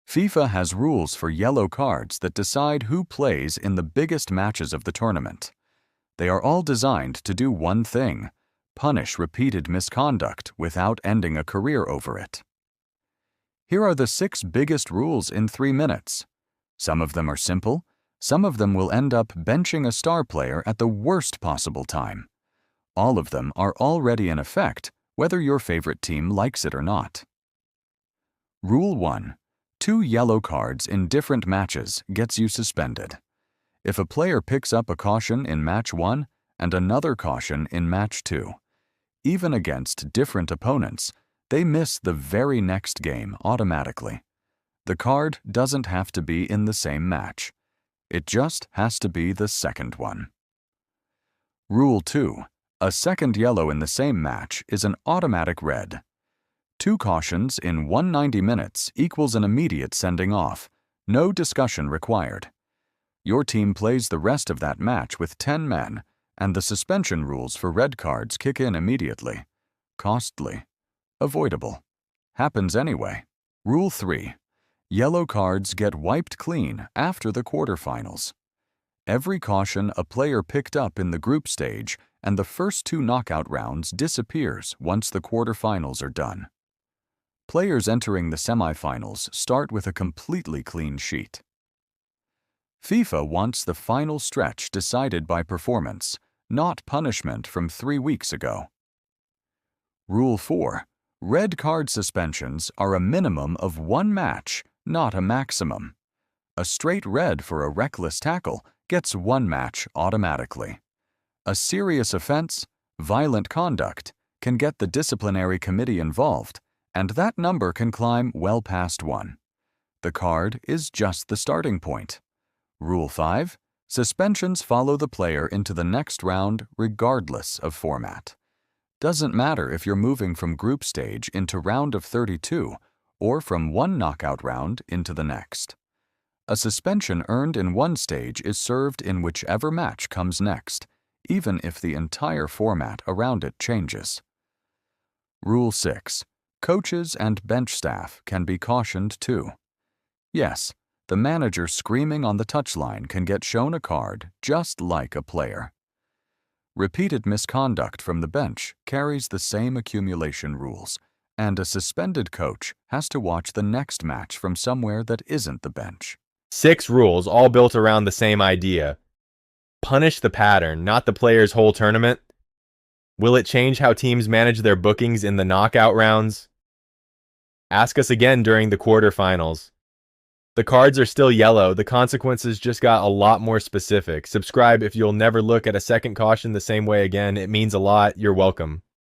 FIFA has rules for yellow cards that decide who plays in the biggest matches of the tournament. They are all designed to do one thing: punish repeated misconduct without ending a career over it. Here are the 6 biggest rules in 3 minutes. Some of them are simple, some of them will end up benching a star player at the worst possible time. All of them are already in effect, whether your favorite team likes it or not. Rule 1. 2 yellow cards in different matches gets you suspended. If a player picks up a caution in match 1 and another caution in match 2, even against different opponents, they miss the very next game automatically. The card doesn't have to be in the same match. It just has to be the second one. Rule 2. A second yellow in the same match is an automatic red. 2 cautions in 190 minutes equals an immediate sending off, no discussion required. Your team plays the rest of that match with 10 men, and the suspension rules for red cards kick in immediately. Costly. Avoidable. Happens anyway. Rule 3. Yellow cards get wiped clean after the quarterfinals. Every caution a player picked up in the group stage and the first 2 knockout rounds disappears once the quarterfinals are done. Players entering the semifinals start with a completely clean sheet. FIFA wants the final stretch decided by performance, not punishment from 3 weeks ago. Rule 4. Red card suspensions are a minimum of 1 match, not a maximum. A straight red for a reckless tackle gets 1 match automatically. A serious offense, violent conduct, can get the disciplinary committee involved, and that number can climb well past 1. The card is just the starting point. Rule 5. Suspensions follow the player into the next round regardless of format. Doesn't matter if you're moving from group stage into round of 32 or from one knockout round into the next. A suspension earned in one stage is served in whichever match comes next, even if the entire format around it changes. Rule 6. Coaches and bench staff can be cautioned too. Yes, the manager screaming on the touchline can get shown a card just like a player. Repeated misconduct from the bench carries the same accumulation rules, and a suspended coach has to watch the next match from somewhere that isn't the bench. 6 rules, all built around the same idea. Punish the pattern, not the player's whole tournament. Will it change how teams manage their bookings in the knockout rounds? Ask us again during the quarterfinals. The cards are still yellow, the consequences just got a lot more specific. Subscribe if you'll never look at a second caution the same way again. It means a lot. You're welcome.